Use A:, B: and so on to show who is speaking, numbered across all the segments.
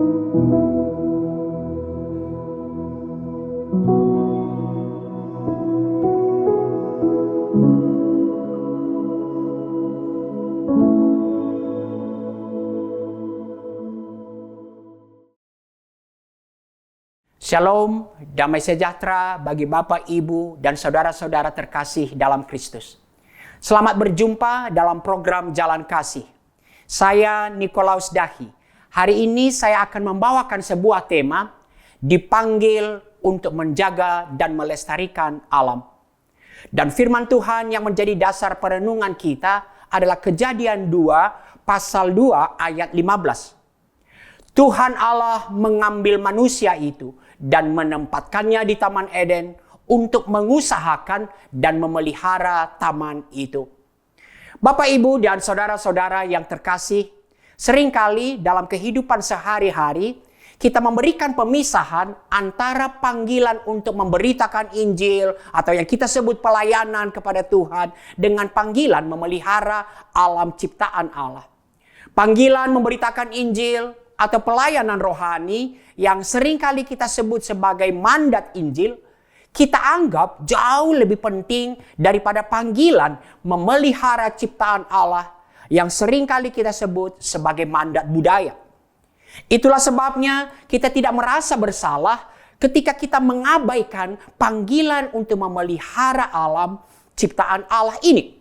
A: Shalom, damai sejahtera bagi Bapak, Ibu, dan saudara-saudara terkasih dalam Kristus. Selamat berjumpa dalam program Jalan Kasih. Saya Nikolaus Dahi. Hari ini saya akan membawakan sebuah tema, dipanggil untuk menjaga dan melestarikan alam. Dan firman Tuhan yang menjadi dasar perenungan kita adalah Kejadian 2, pasal 2 ayat 15. Tuhan Allah mengambil manusia itu dan menempatkannya di Taman Eden untuk mengusahakan dan memelihara taman itu. Bapak, Ibu, dan saudara-saudara yang terkasih, seringkali dalam kehidupan sehari-hari kita memberikan pemisahan antara panggilan untuk memberitakan Injil atau yang kita sebut pelayanan kepada Tuhan dengan panggilan memelihara alam ciptaan Allah. Panggilan memberitakan Injil atau pelayanan rohani yang seringkali kita sebut sebagai mandat Injil, kita anggap jauh lebih penting daripada panggilan memelihara ciptaan Allah yang seringkali kita sebut sebagai mandat budaya. Itulah sebabnya kita tidak merasa bersalah ketika kita mengabaikan panggilan untuk memelihara alam ciptaan Allah ini.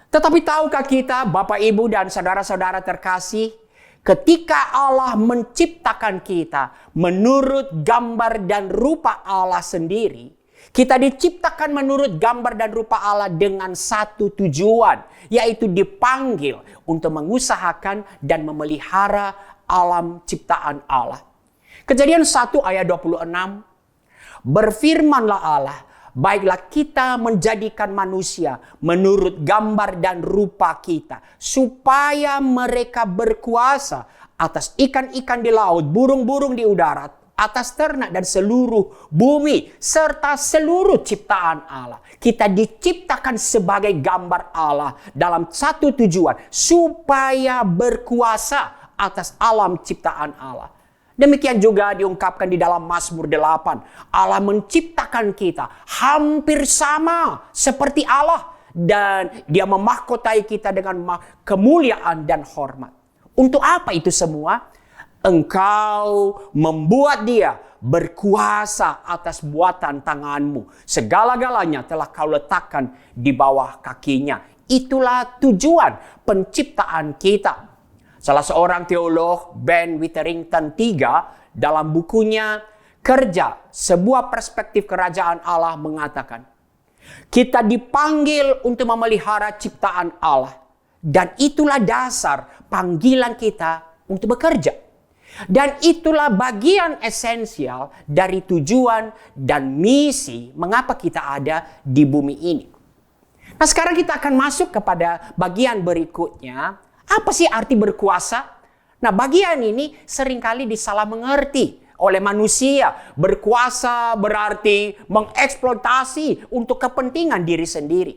A: Tetapi tahukah kita, Bapak, Ibu, dan saudara-saudara terkasih, ketika Allah menciptakan kita menurut gambar dan rupa Allah sendiri, kita diciptakan menurut gambar dan rupa Allah dengan satu tujuan, yaitu dipanggil untuk mengusahakan dan memelihara alam ciptaan Allah. Kejadian 1 ayat 26, berfirmanlah Allah, baiklah kita menjadikan manusia menurut gambar dan rupa kita, supaya mereka berkuasa atas ikan-ikan di laut, burung-burung di udara, atas ternak dan seluruh bumi, serta seluruh ciptaan Allah. Kita diciptakan sebagai gambar Allah dalam satu tujuan, supaya berkuasa atas alam ciptaan Allah. Demikian juga diungkapkan di dalam Mazmur 8. Allah menciptakan kita hampir sama seperti Allah. Dan Dia memahkotai kita dengan kemuliaan dan hormat. Untuk apa itu semua? Engkau membuat Dia berkuasa atas buatan tanganmu. Segala-galanya telah kau letakkan di bawah kakinya. Itulah tujuan penciptaan kita. Salah seorang teolog, Ben Witherington III, dalam bukunya Kerja, Sebuah Perspektif Kerajaan Allah mengatakan, kita dipanggil untuk memelihara ciptaan Allah. Dan itulah dasar panggilan kita untuk bekerja. Dan itulah bagian esensial dari tujuan dan misi mengapa kita ada di bumi ini. Nah, sekarang kita akan masuk kepada bagian berikutnya. Apa sih arti berkuasa? Nah, bagian ini seringkali disalah mengerti oleh manusia. Berkuasa berarti mengeksploitasi untuk kepentingan diri sendiri.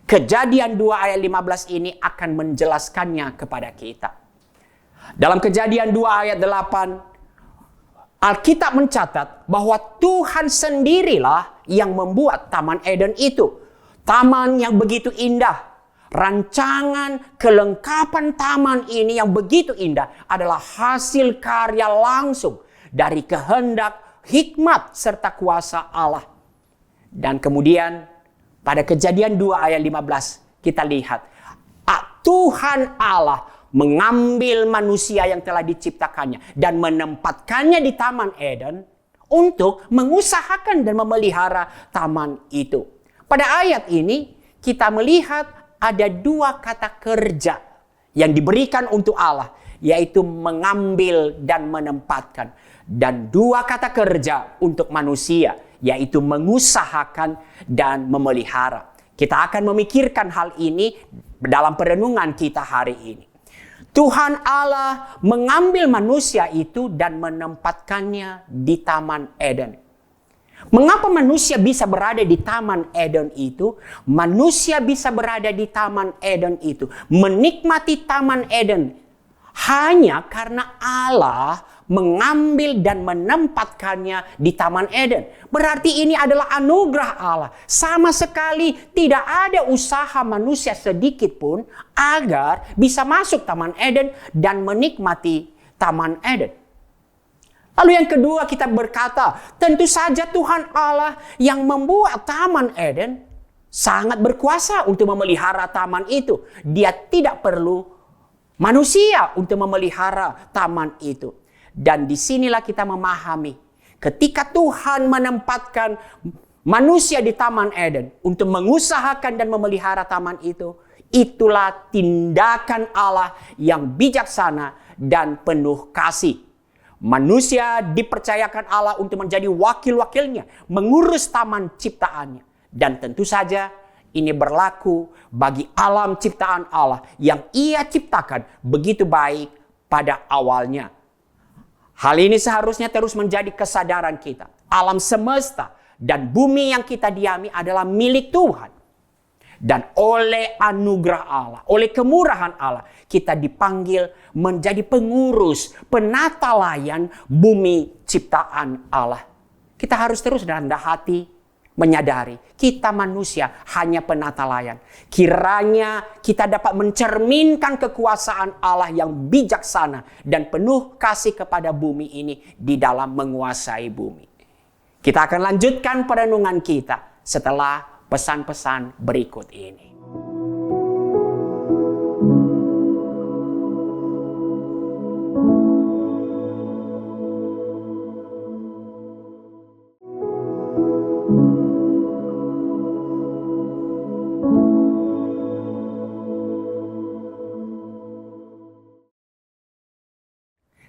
A: Kejadian 2 ayat 15 ini akan menjelaskannya kepada kita. Dalam Kejadian 2 ayat 8, Alkitab mencatat bahwa Tuhan sendirilah yang membuat Taman Eden itu. Taman yang begitu indah. Rancangan kelengkapan taman ini yang begitu indah adalah hasil karya langsung dari kehendak, hikmat, serta kuasa Allah. Dan kemudian pada Kejadian 2 ayat 15 kita lihat, Tuhan Allah mengambil manusia yang telah diciptakannya dan menempatkannya di Taman Eden untuk mengusahakan dan memelihara taman itu. Pada ayat ini kita melihat ada dua kata kerja yang diberikan untuk Allah, yaitu mengambil dan menempatkan. Dan dua kata kerja untuk manusia, yaitu mengusahakan dan memelihara. Kita akan memikirkan hal ini dalam perenungan kita hari ini. Tuhan Allah mengambil manusia itu dan menempatkannya di Taman Eden. Mengapa manusia bisa berada di Taman Eden itu? Manusia bisa berada di Taman Eden itu, menikmati Taman Eden hanya karena Allah mengambil dan menempatkannya di Taman Eden. Berarti ini adalah anugerah Allah. Sama sekali tidak ada usaha manusia sedikit pun agar bisa masuk Taman Eden dan menikmati Taman Eden. Lalu yang kedua kita berkata, tentu saja Tuhan Allah yang membuat Taman Eden sangat berkuasa untuk memelihara taman itu. Dia tidak perlu manusia untuk memelihara taman itu. Dan disinilah kita memahami, ketika Tuhan menempatkan manusia di Taman Eden untuk mengusahakan dan memelihara taman itu, itulah tindakan Allah yang bijaksana dan penuh kasih. Manusia dipercayakan Allah untuk menjadi wakil-wakilnya, mengurus taman ciptaannya. Dan tentu saja ini berlaku bagi alam ciptaan Allah yang Ia ciptakan begitu baik pada awalnya. Hal ini seharusnya terus menjadi kesadaran kita. Alam semesta dan bumi yang kita diami adalah milik Tuhan. Dan oleh anugerah Allah, oleh kemurahan Allah, kita dipanggil menjadi pengurus, penata layan bumi ciptaan Allah. Kita harus terus rendah hati menyadari kita manusia hanya penata layan. Kiranya kita dapat mencerminkan kekuasaan Allah yang bijaksana dan penuh kasih kepada bumi ini di dalam menguasai bumi. Kita akan lanjutkan perenungan kita setelah pesan-pesan berikut ini.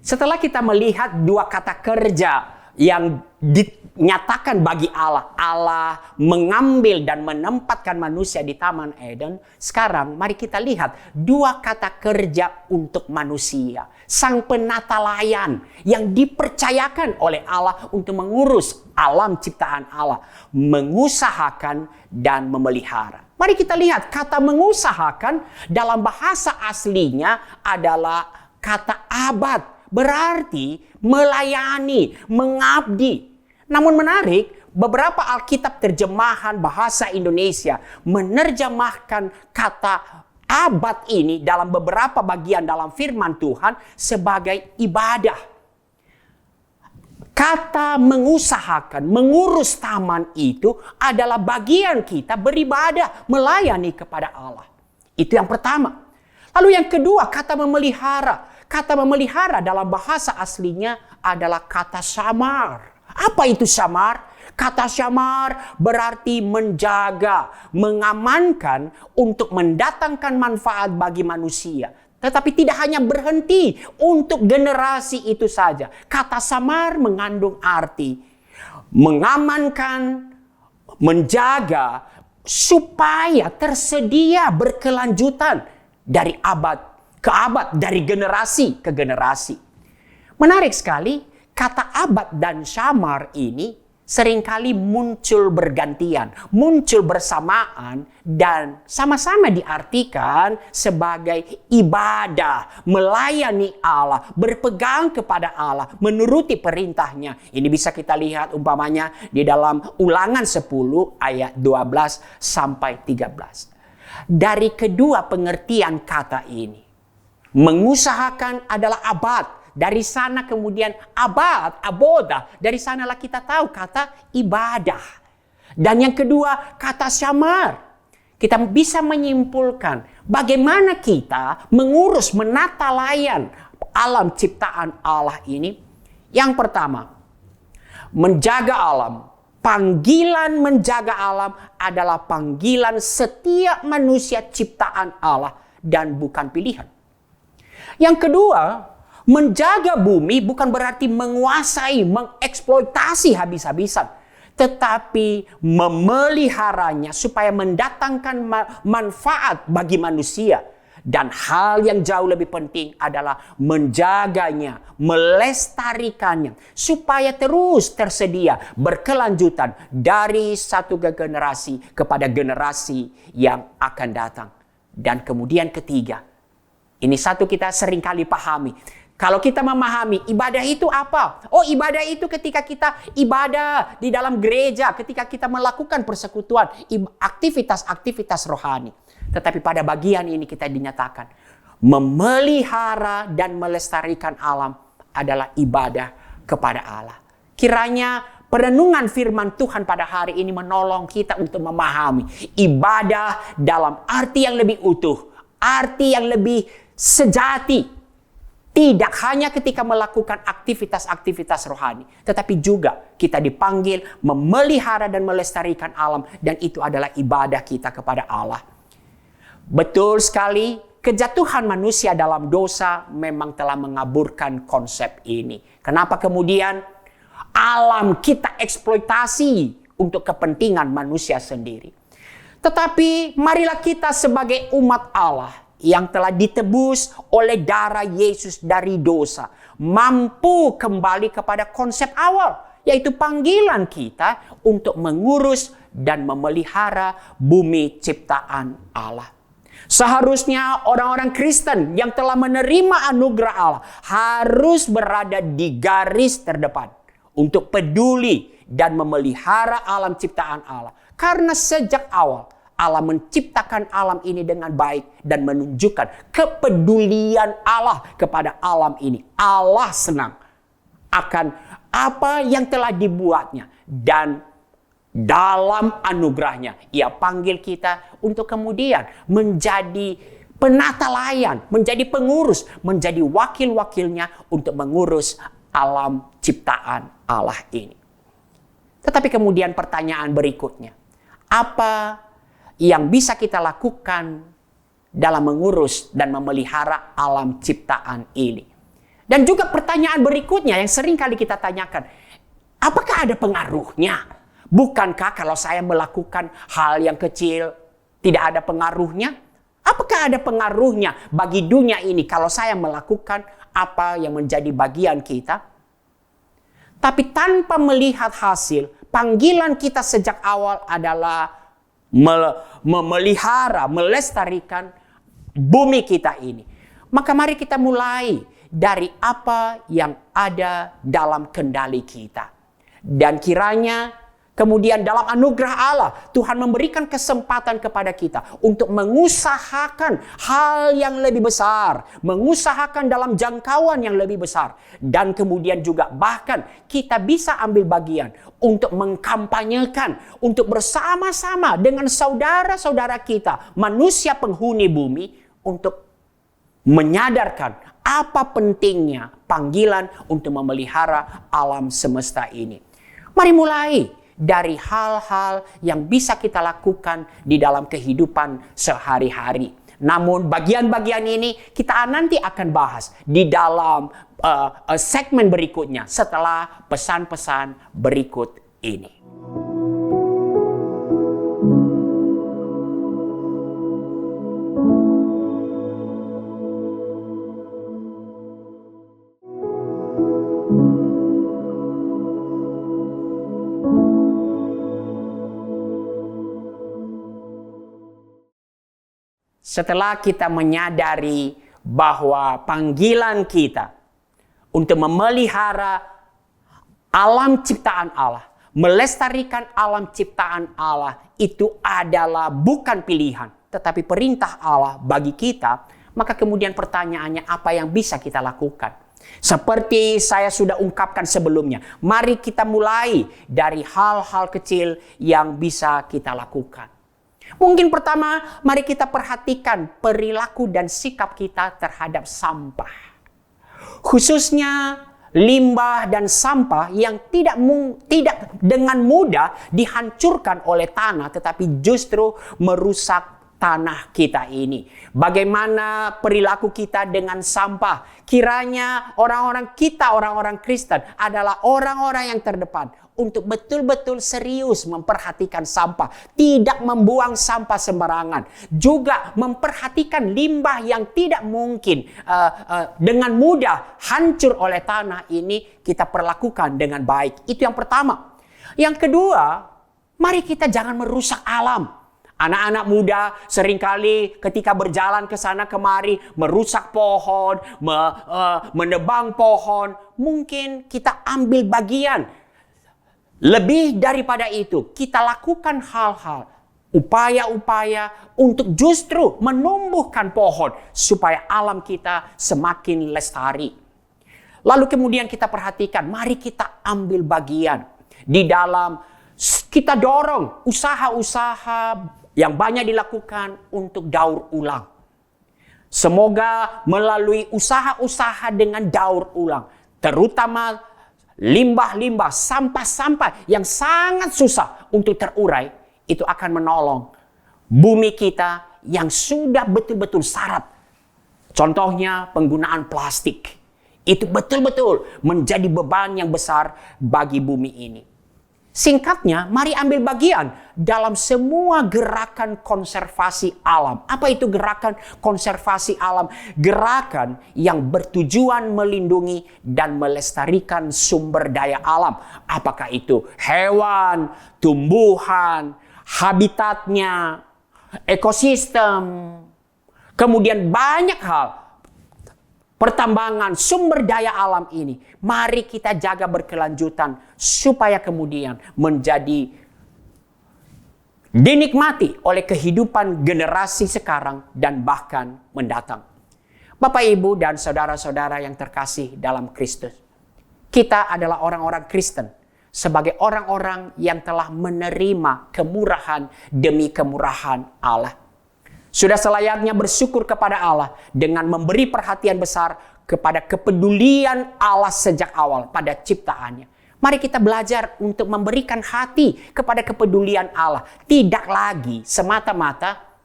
A: Setelah kita melihat dua kata kerja yang dinyatakan bagi Allah, Allah mengambil dan menempatkan manusia di Taman Eden. Sekarang mari kita lihat dua kata kerja untuk manusia. Sang penata layan yang dipercayakan oleh Allah untuk mengurus alam ciptaan Allah, mengusahakan dan memelihara. Mari kita lihat kata mengusahakan dalam bahasa aslinya adalah kata abad. Berarti melayani, mengabdi. Namun menarik, beberapa Alkitab terjemahan bahasa Indonesia menerjemahkan kata abad ini dalam beberapa bagian dalam firman Tuhan sebagai ibadah. Kata mengusahakan, mengurus taman itu adalah bagian kita beribadah, melayani kepada Allah. Itu yang pertama. Lalu yang kedua, kata memelihara. Kata memelihara dalam bahasa aslinya adalah kata syamar. Apa itu syamar? Kata syamar berarti menjaga, mengamankan untuk mendatangkan manfaat bagi manusia. Tetapi tidak hanya berhenti untuk generasi itu saja. Kata samar mengandung arti mengamankan, menjaga supaya tersedia berkelanjutan dari abad ke abad, dari generasi ke generasi. Menarik sekali, kata abad dan syamar ini seringkali muncul bergantian, muncul bersamaan dan sama-sama diartikan sebagai ibadah, melayani Allah, berpegang kepada Allah, menuruti perintahnya. Ini bisa kita lihat umpamanya di dalam Ulangan 10 ayat 12 sampai 13. Dari kedua pengertian kata ini, mengusahakan adalah abad. Dari sana kemudian abad, abodah. Dari sanalah kita tahu kata ibadah. Dan yang kedua kata syamar. Kita bisa menyimpulkan bagaimana kita mengurus, menata layan alam ciptaan Allah ini. Yang pertama, menjaga alam. Panggilan menjaga alam adalah panggilan setiap manusia ciptaan Allah dan bukan pilihan. Yang kedua, menjaga bumi bukan berarti menguasai, mengeksploitasi habis-habisan. Tetapi memeliharanya supaya mendatangkan manfaat bagi manusia. Dan hal yang jauh lebih penting adalah menjaganya, melestarikannya. Supaya terus tersedia berkelanjutan dari satu generasi kepada generasi yang akan datang. Dan kemudian ketiga, Ini satu kita sering kali pahami. Kalau kita memahami ibadah itu apa? Oh, ibadah itu ketika kita ibadah di dalam gereja, ketika kita melakukan persekutuan, aktivitas-aktivitas rohani. Tetapi pada bagian ini kita dinyatakan, memelihara dan melestarikan alam adalah ibadah kepada Allah. Kiranya perenungan firman Tuhan pada hari ini menolong kita untuk memahami ibadah dalam arti yang lebih utuh, arti yang lebih sejati. Tidak hanya ketika melakukan aktivitas-aktivitas rohani, tetapi juga kita dipanggil memelihara dan melestarikan alam, dan itu adalah ibadah kita kepada Allah. Betul sekali, kejatuhan manusia dalam dosa memang telah mengaburkan konsep ini. Kenapa kemudian alam kita eksploitasi untuk kepentingan manusia sendiri? Tetapi marilah kita sebagai umat Allah yang telah ditebus oleh darah Yesus dari dosa, mampu kembali kepada konsep awal, yaitu panggilan kita untuk mengurus dan memelihara bumi ciptaan Allah. Seharusnya orang-orang Kristen yang telah menerima anugerah Allah harus berada di garis terdepan untuk peduli dan memelihara alam ciptaan Allah. Karena sejak awal Allah menciptakan alam ini dengan baik dan menunjukkan kepedulian Allah kepada alam ini. Allah senang akan apa yang telah dibuatnya, dan dalam anugerahnya Ia panggil kita untuk kemudian menjadi penata layan, menjadi pengurus, menjadi wakil-wakilnya untuk mengurus alam ciptaan Allah ini. Tetapi kemudian pertanyaan berikutnya, apa yang bisa kita lakukan dalam mengurus dan memelihara alam ciptaan ini? Dan juga pertanyaan berikutnya yang sering kali kita tanyakan, apakah ada pengaruhnya? Bukankah kalau saya melakukan hal yang kecil tidak ada pengaruhnya? Apakah ada pengaruhnya bagi dunia ini kalau saya melakukan apa yang menjadi bagian kita? Tapi tanpa melihat hasil, panggilan kita sejak awal adalah memelihara, melestarikan bumi kita ini. Maka mari kita mulai dari apa yang ada dalam kendali kita. Dan kiranya kemudian dalam anugerah Allah, Tuhan memberikan kesempatan kepada kita untuk mengusahakan hal yang lebih besar, mengusahakan dalam jangkauan yang lebih besar, dan kemudian juga bahkan kita bisa ambil bagian untuk mengkampanyekan, untuk bersama-sama dengan saudara-saudara kita, manusia penghuni bumi, untuk menyadarkan apa pentingnya panggilan untuk memelihara alam semesta ini. Mari mulai dari hal-hal yang bisa kita lakukan di dalam kehidupan sehari-hari. Namun bagian-bagian ini kita nanti akan bahas di dalam segmen berikutnya setelah pesan-pesan berikut ini. Setelah kita menyadari bahwa panggilan kita untuk memelihara alam ciptaan Allah, melestarikan alam ciptaan Allah itu adalah bukan pilihan, tetapi perintah Allah bagi kita, maka kemudian pertanyaannya apa yang bisa kita lakukan? Seperti saya sudah ungkapkan sebelumnya, mari kita mulai dari hal-hal kecil yang bisa kita lakukan. Mungkin pertama, mari kita perhatikan perilaku dan sikap kita terhadap sampah. Khususnya limbah dan sampah yang tidak dengan mudah dihancurkan oleh tanah, tetapi justru merusak tanah kita ini. Bagaimana perilaku kita dengan sampah? Kiranya orang-orang Kristen adalah orang-orang yang terdepan untuk betul-betul serius memperhatikan sampah, tidak membuang sampah sembarangan, juga memperhatikan limbah yang tidak mungkin dengan mudah hancur oleh tanah ini kita perlakukan dengan baik. Itu yang pertama. Yang kedua, mari kita jangan merusak alam. Anak-anak muda seringkali ketika berjalan ke sana kemari merusak pohon, menebang pohon. Mungkin kita ambil bagian. Lebih daripada itu, kita lakukan hal-hal, upaya-upaya untuk justru menumbuhkan pohon supaya alam kita semakin lestari. Lalu kemudian kita perhatikan, mari kita ambil bagian di dalam, kita dorong usaha-usaha yang banyak dilakukan untuk daur ulang. Semoga melalui usaha-usaha dengan daur ulang, terutama limbah-limbah, sampah-sampah yang sangat susah untuk terurai, itu akan menolong bumi kita yang sudah betul-betul syarat. Contohnya penggunaan plastik. Itu betul-betul menjadi beban yang besar bagi bumi ini. Singkatnya, mari ambil bagian dalam semua gerakan konservasi alam. Apa itu gerakan konservasi alam? Gerakan yang bertujuan melindungi dan melestarikan sumber daya alam. Apakah itu hewan, tumbuhan, habitatnya, ekosistem, kemudian banyak hal. Pertambangan sumber daya alam ini, mari kita jaga berkelanjutan supaya kemudian menjadi dinikmati oleh kehidupan generasi sekarang dan bahkan mendatang. Bapak, Ibu, dan saudara-saudara yang terkasih dalam Kristus, kita adalah orang-orang Kristen sebagai orang-orang yang telah menerima kemurahan demi kemurahan Allah. Sudah selayaknya bersyukur kepada Allah dengan memberi perhatian besar kepada kepedulian Allah sejak awal pada ciptaannya. Mari kita belajar untuk memberikan hati kepada kepedulian Allah. Tidak lagi semata-mata,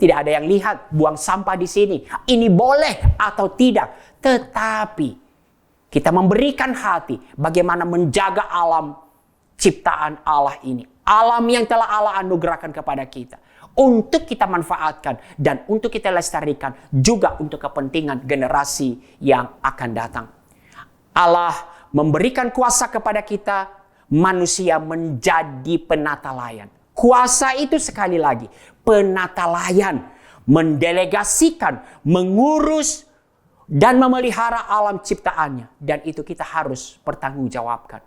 A: tidak ada yang lihat, buang sampah di sini. Ini boleh atau tidak. Tetapi kita memberikan hati bagaimana menjaga alam ciptaan Allah ini. Alam yang telah Allah anugerahkan kepada kita. Untuk kita manfaatkan dan untuk kita lestarikan juga untuk kepentingan generasi yang akan datang. Allah memberikan kuasa kepada kita, manusia menjadi penata layan. Kuasa itu sekali lagi, penata layan, mendelegasikan, mengurus, dan memelihara alam ciptaannya. Dan itu kita harus pertanggungjawabkan.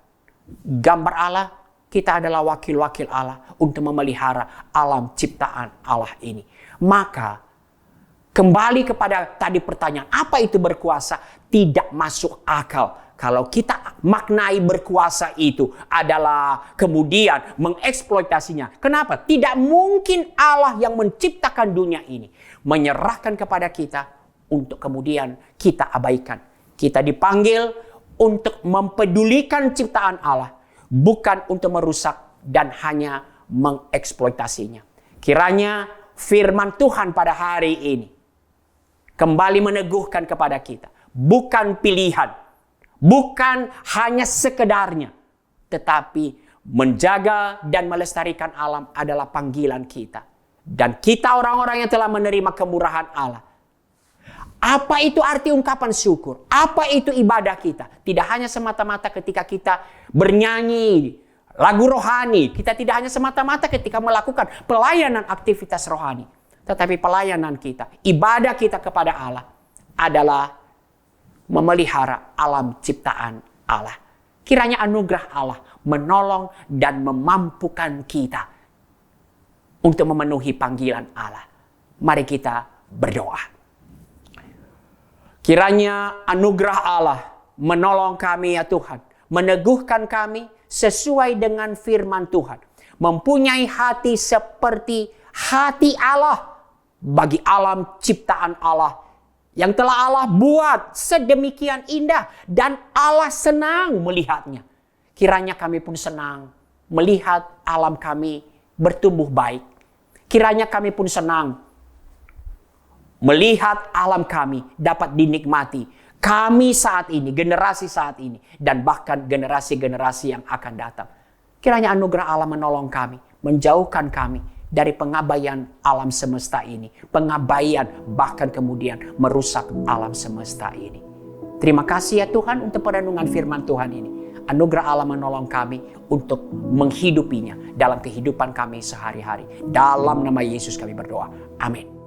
A: Gambar Allah, kita adalah wakil-wakil Allah untuk memelihara alam ciptaan Allah ini. Maka, kembali kepada tadi pertanyaan, apa itu berkuasa? Tidak masuk akal. Kalau kita maknai berkuasa itu adalah kemudian mengeksploitasinya. Kenapa? Tidak mungkin Allah yang menciptakan dunia ini menyerahkan kepada kita untuk kemudian kita abaikan. Kita dipanggil untuk mempedulikan ciptaan Allah, bukan untuk merusak dan hanya mengeksploitasinya. Kiranya firman Tuhan pada hari ini kembali meneguhkan kepada kita. Bukan pilihan, bukan hanya sekedarnya, tetapi menjaga dan melestarikan alam adalah panggilan kita. Dan kita orang-orang yang telah menerima kemurahan Allah. Apa itu arti ungkapan syukur? Apa itu ibadah kita? Tidak hanya semata-mata ketika kita bernyanyi lagu rohani. Kita tidak hanya semata-mata ketika melakukan pelayanan aktivitas rohani. Tetapi pelayanan kita, ibadah kita kepada Allah adalah memelihara alam ciptaan Allah. Kiranya anugerah Allah menolong dan memampukan kita untuk memenuhi panggilan Allah. Mari kita berdoa. Kiranya anugerah Allah menolong kami ya Tuhan. Meneguhkan kami sesuai dengan firman Tuhan. Mempunyai hati seperti hati Allah bagi alam ciptaan Allah. Yang telah Allah buat sedemikian indah. Dan Allah senang melihatnya. Kiranya kami pun senang melihat alam kami bertumbuh baik. Kiranya kami pun senang melihat alam kami dapat dinikmati. Kami saat ini, generasi saat ini, dan bahkan generasi-generasi yang akan datang. Kiranya anugerah Allah menolong kami, menjauhkan kami dari pengabaian alam semesta ini. Pengabaian bahkan kemudian merusak alam semesta ini. Terima kasih ya Tuhan untuk perenungan firman Tuhan ini. anugerah Allah menolong kami untuk menghidupinya dalam kehidupan kami sehari-hari. Dalam nama Yesus kami berdoa. Amin.